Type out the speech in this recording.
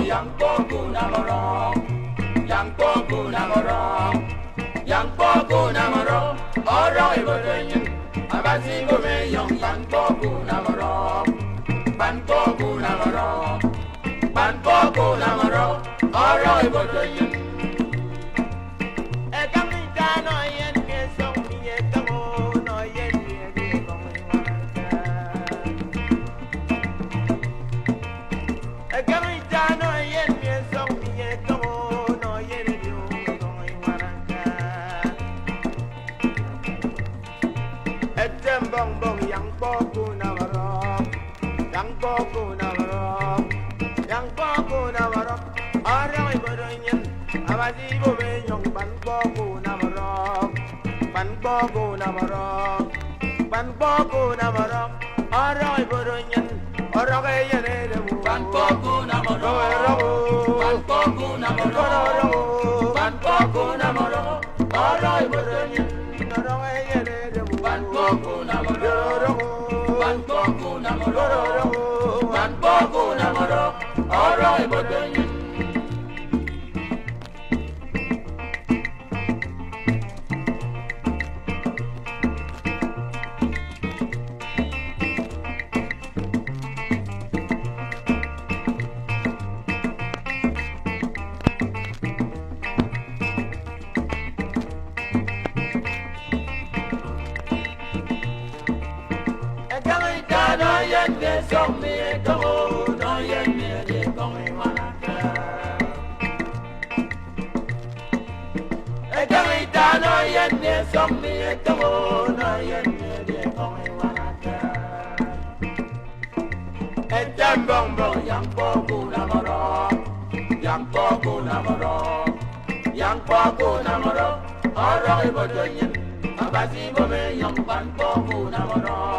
Yang poco namoró, yang poco namoró, yang poco namoró, oro y boteño, abasi come yang poco namoró, ban poco namoró, oro y boteño. Bong bong yang poco namoró, yang poco namoró, yang poco namoró, ahora y bodoñen, abasi bobe yang ban poco namoró, ban poco namoró, ban poco namoró, ahora y bodoñen, ahora que ya de ban poco namoró, ban poco namoró, ban poco namoró, ahora y bodoñen, ahora que ya de ban poco namoró, ban poco namoró, ban poco namoró, ahora y boteño. No yende son mi como no yende con mi manaka. Ekamita no yende son mi como no yende con mi manaka. Etambombo yang poco namoró, yang poco namoró, yang poco namoró. Oro y botoñen, abasi bobe yang ban poco namoró.